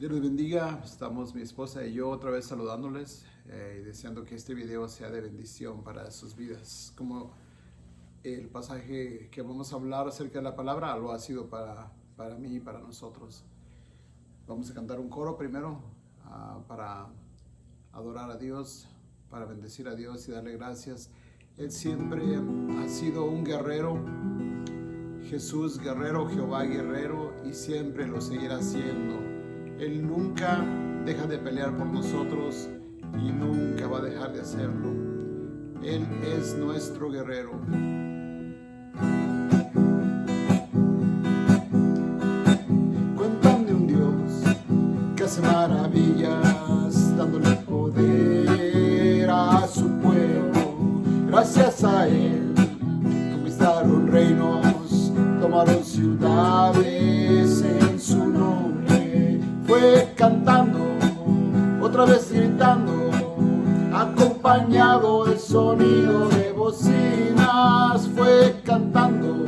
Dios les bendiga, estamos mi esposa y yo otra vez saludándoles y deseando que este video sea de bendición para sus vidas. Como el pasaje que vamos a hablar acerca de la palabra lo ha sido para mí y para nosotros. Vamos a cantar un coro primero para adorar a Dios, para bendecir a Dios y darle gracias. Él siempre ha sido un guerrero, Jesús guerrero, Jehová guerrero, y siempre lo seguirá siendo. Él nunca deja de pelear por nosotros y nunca va a dejar de hacerlo. Él es nuestro guerrero. Cuentan de un Dios que hace maravillas, dándole poder a su pueblo. Gracias a Él conquistaron reinos, tomaron ciudades en su nombre. Fue cantando, otra vez gritando, acompañado del sonido de bocinas. Fue cantando,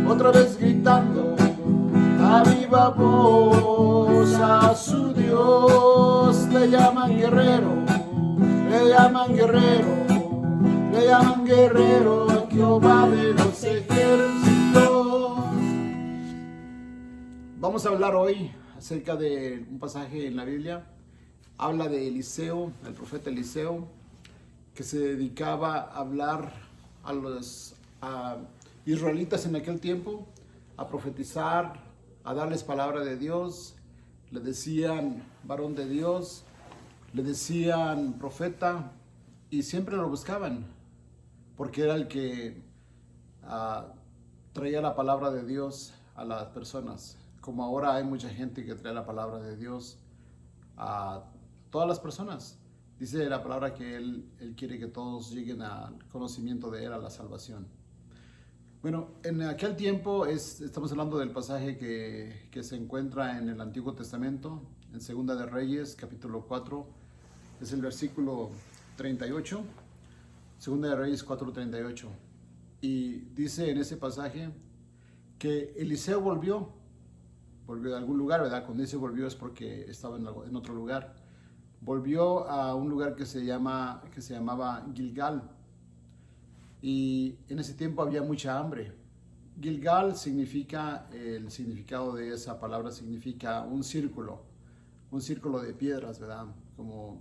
otra vez gritando, a viva voz a su Dios. Le llaman guerrero, le llaman guerrero, le llaman guerrero, Jehová de los ejércitos. Vamos a hablar hoy acerca de un pasaje en la Biblia. Habla de Eliseo, el profeta Eliseo, que se dedicaba a hablar a los israelitas en aquel tiempo, a profetizar, a darles palabra de Dios. Le decían varón de Dios, le decían profeta, y siempre lo buscaban, porque era el que traía la palabra de Dios a las personas. Como ahora hay mucha gente que trae la palabra de Dios a todas las personas. Dice la palabra que Él quiere que todos lleguen al conocimiento de Él, a la salvación. Bueno, en aquel tiempo estamos hablando del pasaje que se encuentra en el Antiguo Testamento, en Segunda de Reyes, capítulo 4, es el versículo 38, Segunda de Reyes 4:38. Y dice en ese pasaje que Eliseo volvió de algún lugar, ¿verdad? Cuando dice volvió es porque estaba en otro lugar. Volvió a un lugar que se llamaba Gilgal. Y en ese tiempo había mucha hambre. Gilgal significa, el significado de esa palabra significa un círculo de piedras, ¿verdad? Como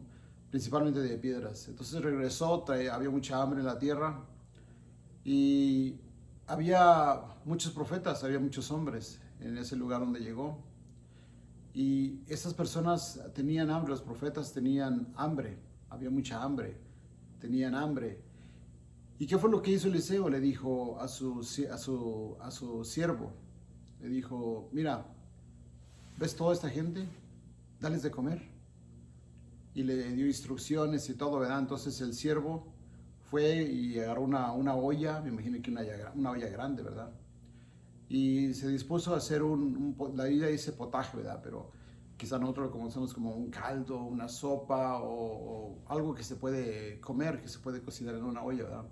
principalmente de piedras. Entonces regresó, había mucha hambre en la tierra y había muchos profetas, había muchos hombres en ese lugar donde llegó. Y esas personas tenían hambre, los profetas tenían hambre, había mucha hambre, tenían hambre. ¿Y qué fue lo que hizo Eliseo? Le dijo a su siervo, le dijo, mira, ¿ves toda esta gente? Dales de comer. Y le dio instrucciones y todo, ¿verdad? Entonces el siervo fue y agarró una olla, me imagino que una olla grande, ¿verdad? Y se dispuso a hacer la Biblia dice potaje, ¿verdad? Pero quizá nosotros lo conocemos como un caldo, una sopa o algo que se puede comer, que se puede cocinar en una olla, ¿verdad?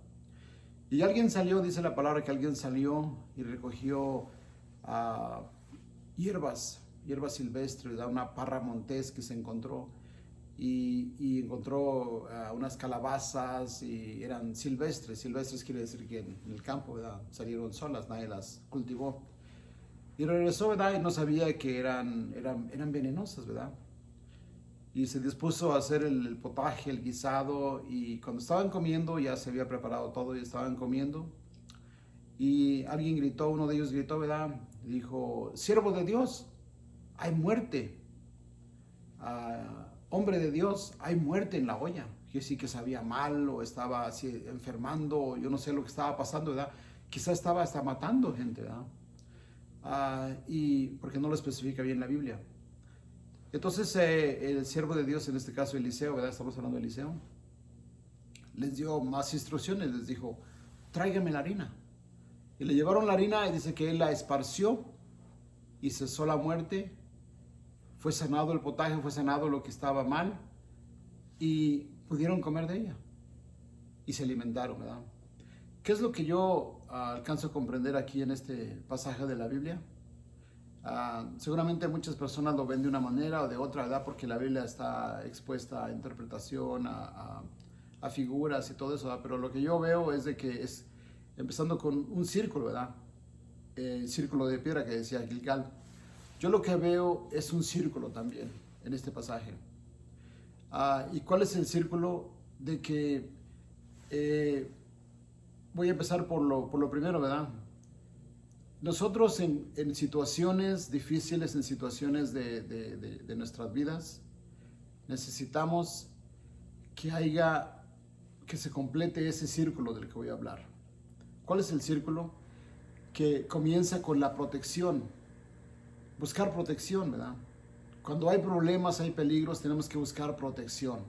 Y alguien salió, dice la palabra que alguien salió y recogió hierbas silvestres, ¿verdad? Una parra montés que se encontró y encontró unas calabazas y eran silvestres quiere decir que en el campo, ¿verdad? Salieron solas, nadie las cultivó. Y regresó, ¿verdad? Y no sabía que eran venenosas, ¿verdad? Y se dispuso a hacer el potaje, el guisado, y cuando estaban comiendo, ya se había preparado todo y estaban comiendo, y alguien gritó, uno de ellos gritó, ¿verdad? Dijo, siervo de Dios, hay muerte. Hombre de Dios, hay muerte en la olla. Yo sí que sabía mal o estaba así enfermando, yo no sé lo que estaba pasando, ¿verdad? Quizás estaba hasta matando gente, ¿verdad? Y porque no lo especifica bien la Biblia. Entonces el siervo de Dios, en este caso Eliseo, ¿verdad? Estamos hablando de Eliseo, les dio más instrucciones, les dijo, tráigame la harina. Y le llevaron la harina y dice que él la esparció y cesó la muerte. Fue sanado el potaje, fue sanado lo que estaba mal y pudieron comer de ella y se alimentaron, ¿verdad? ¿Qué es lo que yo alcanzo a comprender aquí en este pasaje de la Biblia? Seguramente muchas personas lo ven de una manera o de otra, ¿verdad? Porque la Biblia está expuesta a interpretación, a figuras y todo eso, ¿verdad? Pero lo que yo veo es de que es empezando con un círculo, ¿verdad? El círculo de piedra que decía Gilgal. Yo lo que veo es un círculo también en este pasaje. ¿Y cuál es el círculo? De que voy a empezar por lo primero, ¿verdad? Nosotros en situaciones difíciles, en situaciones de nuestras vidas, necesitamos que se complete ese círculo del que voy a hablar. ¿Cuál es el círculo? Que comienza con la protección. Buscar protección, ¿verdad? Cuando hay problemas, hay peligros, tenemos que buscar protección.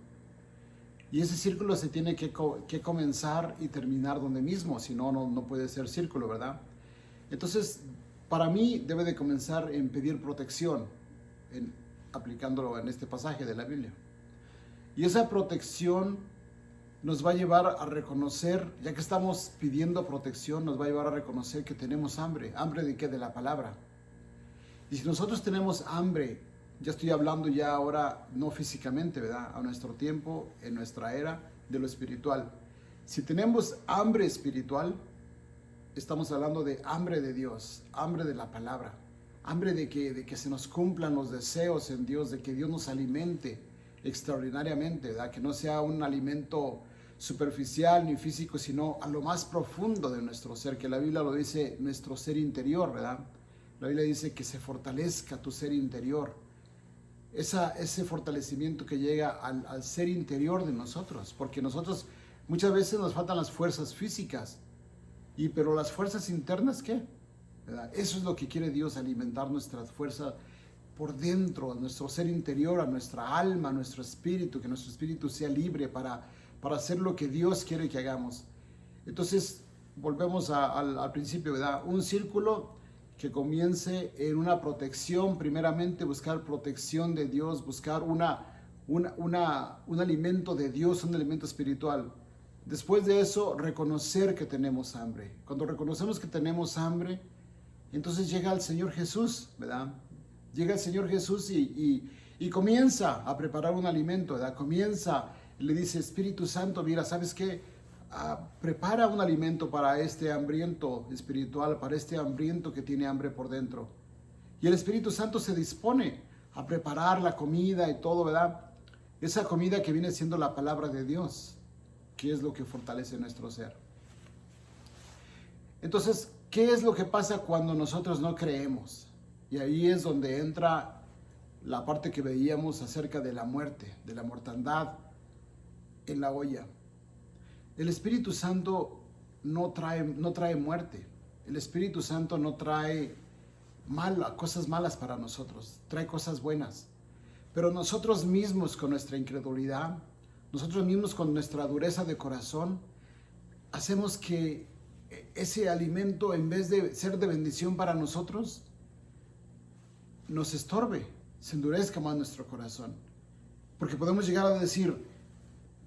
Y ese círculo se tiene que comenzar y terminar donde mismo, si no, no puede ser círculo, ¿verdad? Entonces, para mí debe de comenzar en pedir protección, aplicándolo en este pasaje de la Biblia. Y esa protección nos va a llevar a reconocer, ya que estamos pidiendo protección, nos va a llevar a reconocer que tenemos hambre. ¿Hambre de qué? De la palabra. Y si nosotros tenemos hambre, ya estoy hablando ya ahora no físicamente, ¿verdad? A nuestro tiempo, en nuestra era, de lo espiritual. Si tenemos hambre espiritual, estamos hablando de hambre de Dios, hambre de la palabra, hambre de que se nos cumplan los deseos en Dios, de que Dios nos alimente extraordinariamente, ¿verdad? Que no sea un alimento superficial ni físico, sino a lo más profundo de nuestro ser, que la Biblia lo dice, nuestro ser interior, ¿verdad? La Biblia dice que se fortalezca tu ser interior. Ese fortalecimiento que llega al ser interior de nosotros, porque nosotros muchas veces nos faltan las fuerzas físicas, pero las fuerzas internas, ¿qué? ¿Verdad? Eso es lo que quiere Dios, alimentar nuestra fuerza por dentro, a nuestro ser interior, a nuestra alma, a nuestro espíritu, que nuestro espíritu sea libre para hacer lo que Dios quiere que hagamos. Entonces, volvemos al principio, ¿verdad? Un círculo que comience en una protección, primeramente buscar protección de Dios, buscar un alimento de Dios, un alimento espiritual. Después de eso, reconocer que tenemos hambre. Cuando reconocemos que tenemos hambre, entonces llega el Señor Jesús, ¿verdad? Llega el Señor Jesús y comienza a preparar un alimento, ¿verdad? Comienza, le dice, Espíritu Santo, mira, ¿sabes qué? Prepara un alimento para este hambriento espiritual, para este hambriento que tiene hambre por dentro. Y el Espíritu Santo se dispone a preparar la comida y todo, ¿verdad? Esa comida que viene siendo la palabra de Dios, que es lo que fortalece nuestro ser. Entonces, ¿qué es lo que pasa cuando nosotros no creemos? Y ahí es donde entra la parte que veíamos acerca de la muerte, de la mortandad en la olla. El Espíritu Santo no trae muerte. El Espíritu Santo no trae cosas malas para nosotros, trae cosas buenas. Pero nosotros mismos con nuestra incredulidad, nosotros mismos con nuestra dureza de corazón, hacemos que ese alimento, en vez de ser de bendición para nosotros, nos estorbe, se endurezca más nuestro corazón. Porque podemos llegar a decir,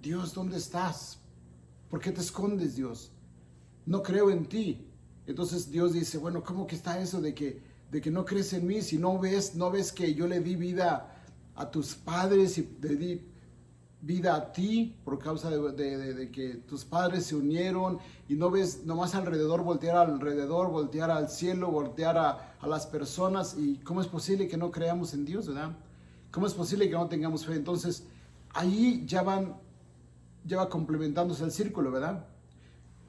Dios, ¿dónde estás? ¿Por qué te escondes, Dios? No creo en ti. Entonces Dios dice, bueno, ¿cómo que está eso de que no crees en mí? Si no ves que yo le di vida a tus padres y le di vida a ti por causa de que tus padres se unieron, y no ves nomás alrededor, voltear al cielo, voltear a las personas. ¿Y cómo es posible que no creamos en Dios, verdad? ¿Cómo es posible que no tengamos fe? Entonces ahí ya va complementándose el círculo, ¿verdad?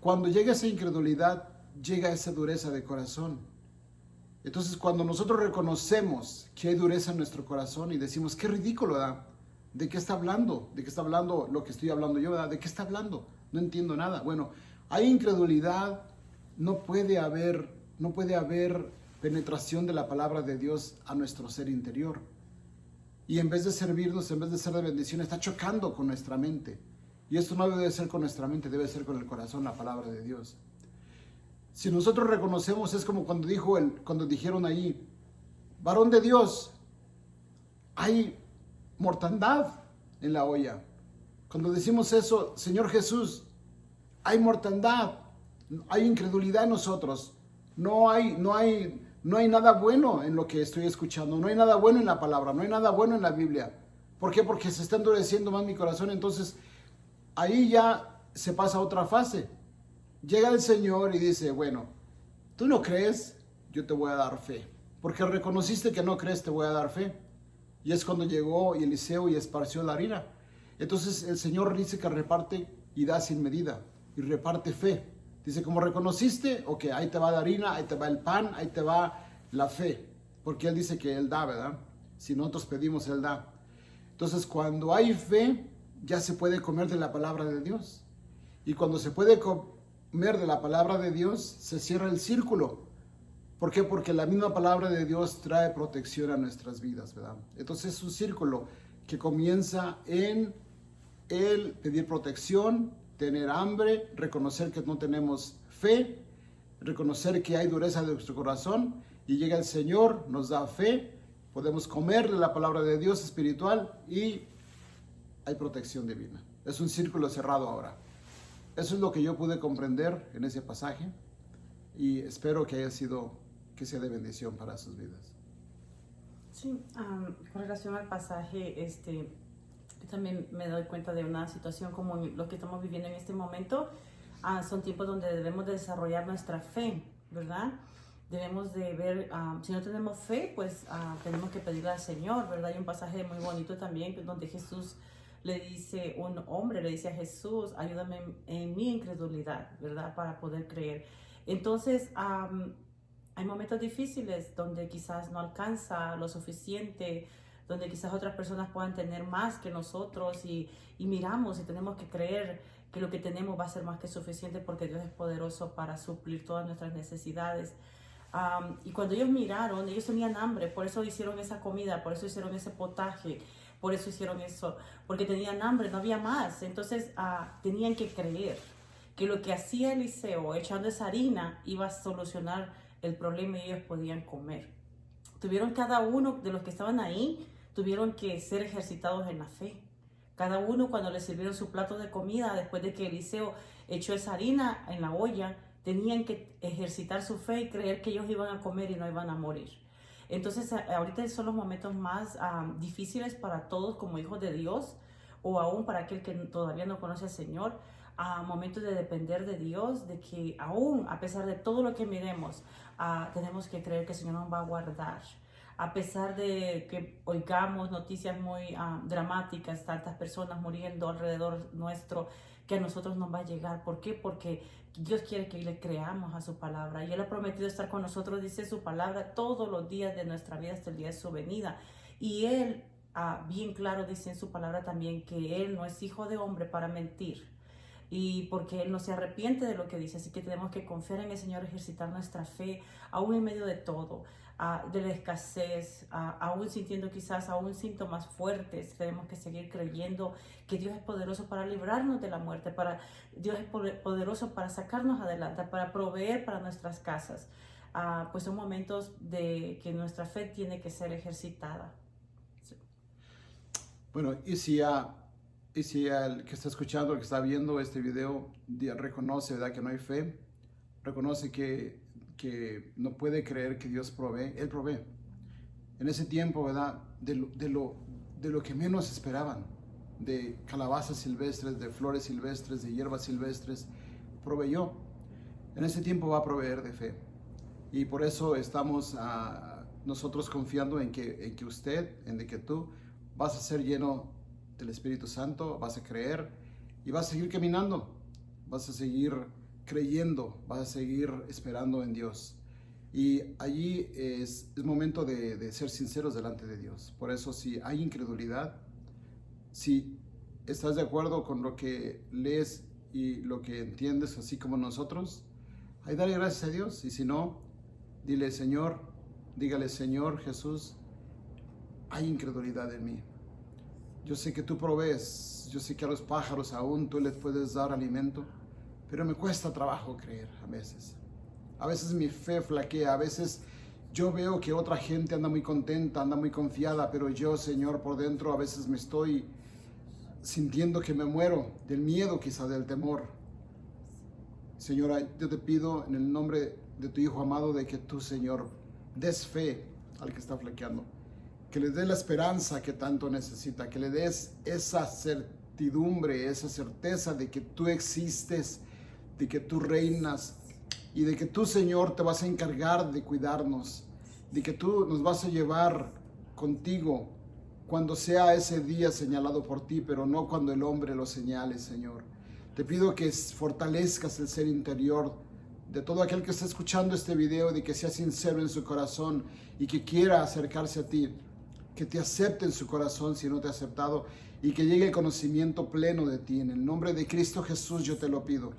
Cuando llega esa incredulidad, llega esa dureza de corazón. Entonces, cuando nosotros reconocemos que hay dureza en nuestro corazón y decimos, qué ridículo, ¿verdad? ¿De qué está hablando? ¿De qué está hablando lo que estoy hablando yo, verdad? ¿De qué está hablando? No entiendo nada. Bueno, hay incredulidad, no puede haber penetración de la palabra de Dios a nuestro ser interior. Y en vez de servirnos, en vez de ser de bendición, está chocando con nuestra mente. Y esto no debe ser con nuestra mente, debe ser con el corazón, la palabra de Dios. Si nosotros reconocemos, es como cuando dijeron ahí, varón de Dios, hay mortandad en la olla. Cuando decimos eso, Señor Jesús, hay mortandad, hay incredulidad en nosotros, no hay no hay nada bueno en lo que estoy escuchando, no hay nada bueno en la palabra, no hay nada bueno en la Biblia. ¿Por qué? Porque se está endureciendo más mi corazón. Entonces, ahí ya se pasa a otra fase. Llega el Señor y dice, bueno, tú no crees, yo te voy a dar fe. Porque reconociste que no crees, te voy a dar fe. Y es cuando llegó Eliseo y esparció la harina. Entonces el Señor dice que reparte y da sin medida. Y reparte fe. Dice, como reconociste, ok, ahí te va la harina, ahí te va el pan, ahí te va la fe. Porque Él dice que Él da, ¿verdad? Si nosotros pedimos, Él da. Entonces, cuando hay fe, ya se puede comer de la palabra de Dios. Y cuando se puede comer de la palabra de Dios, se cierra el círculo. ¿Por qué? Porque la misma palabra de Dios trae protección a nuestras vidas, ¿verdad? Entonces es un círculo que comienza en el pedir protección, tener hambre, reconocer que no tenemos fe, reconocer que hay dureza de nuestro corazón, y llega el Señor, nos da fe, podemos comer de la palabra de Dios espiritual y hay protección divina. Es un círculo cerrado ahora. Eso es lo que yo pude comprender en ese pasaje y espero que haya sido, que sea de bendición para sus vidas. Sí, con relación al pasaje, yo también me doy cuenta de una situación como lo que estamos viviendo en este momento. Son tiempos donde debemos de desarrollar nuestra fe, ¿verdad? Debemos de ver, si no tenemos fe, pues tenemos que pedirle al Señor, ¿verdad? Hay un pasaje muy bonito también donde Jesús le dice, un hombre le dice a Jesús, ayúdame en mi incredulidad, ¿verdad? Para poder creer. Entonces, hay momentos difíciles donde quizás no alcanza lo suficiente, donde quizás otras personas puedan tener más que nosotros y miramos y tenemos que creer que lo que tenemos va a ser más que suficiente porque Dios es poderoso para suplir todas nuestras necesidades. Y cuando ellos miraron, ellos tenían hambre, por eso hicieron esa comida, por eso hicieron ese potaje, por eso hicieron eso, porque tenían hambre, no había más. Entonces tenían que creer que lo que hacía Eliseo echando esa harina iba a solucionar el problema y ellos podían comer. Tuvieron cada uno de los que estaban ahí, tuvieron que ser ejercitados en la fe. Cada uno cuando le sirvieron su plato de comida, después de que Eliseo echó esa harina en la olla, tenían que ejercitar su fe y creer que ellos iban a comer y no iban a morir. Entonces, ahorita son los momentos más difíciles para todos como hijos de Dios, o aún para aquel que todavía no conoce al Señor, momentos de depender de Dios, de que aún a pesar de todo lo que miremos, tenemos que creer que el Señor nos va a guardar. A pesar de que oigamos noticias muy dramáticas, tantas personas muriendo alrededor nuestro, que a nosotros nos va a llegar. ¿Por qué? Porque Dios quiere que le creamos a su palabra. Y Él ha prometido estar con nosotros, dice su palabra, todos los días de nuestra vida hasta el día de su venida. Y Él, bien claro, dice en su palabra también que Él no es hijo de hombre para mentir. Y porque Él no se arrepiente de lo que dice. Así que tenemos que confiar en el Señor, ejercitar nuestra fe, aún en medio de todo. De la escasez, aún sintiendo quizás aún síntomas fuertes, tenemos que seguir creyendo que Dios es poderoso para librarnos de la muerte, Dios es poderoso para sacarnos adelante, para proveer para nuestras casas. Pues son momentos de que nuestra fe tiene que ser ejercitada. Sí. Bueno, y si el que está escuchando, el que está viendo este video, reconoce, ¿verdad?, que no hay fe, reconoce que no puede creer que Dios provee, Él provee. En ese tiempo, ¿verdad?, de lo que menos esperaban, de calabazas silvestres, de flores silvestres, de hierbas silvestres, proveyó. En ese tiempo va a proveer de fe. Y por eso estamos nosotros confiando en que usted, en que tú vas a ser lleno del Espíritu Santo, vas a creer y vas a seguir caminando, vas a seguir creyendo, vas a seguir esperando en Dios. Y allí es momento de ser sinceros delante de Dios. Por eso, si hay incredulidad, si estás de acuerdo con lo que lees y lo que entiendes, así como nosotros, ahí dale gracias a Dios. Y si no, dígale, Señor Jesús, hay incredulidad en mí. Yo sé que tú provees, yo sé que a los pájaros aún tú les puedes dar alimento, pero me cuesta trabajo creer a veces. A veces mi fe flaquea, a veces yo veo que otra gente anda muy contenta, anda muy confiada, pero yo, Señor, por dentro a veces me estoy sintiendo que me muero del miedo, quizá del temor. Señora, yo te pido en el nombre de tu Hijo amado de que tú, Señor, des fe al que está flaqueando, que le des la esperanza que tanto necesita, que le des esa certidumbre, esa certeza de que tú existes, de que tú reinas y de que tú, Señor, te vas a encargar de cuidarnos, de que tú nos vas a llevar contigo cuando sea ese día señalado por ti, pero no cuando el hombre lo señale, Señor. Te pido que fortalezcas el ser interior de todo aquel que está escuchando este video, de que sea sincero en su corazón y que quiera acercarse a ti, que te acepte en su corazón si no te ha aceptado y que llegue el conocimiento pleno de ti. En el nombre de Cristo Jesús yo te lo pido.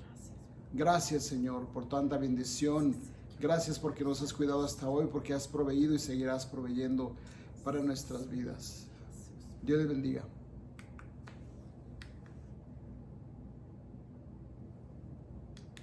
Gracias, Señor, por tanta bendición. Gracias porque nos has cuidado hasta hoy, porque has proveído y seguirás proveyendo para nuestras vidas. Dios les bendiga.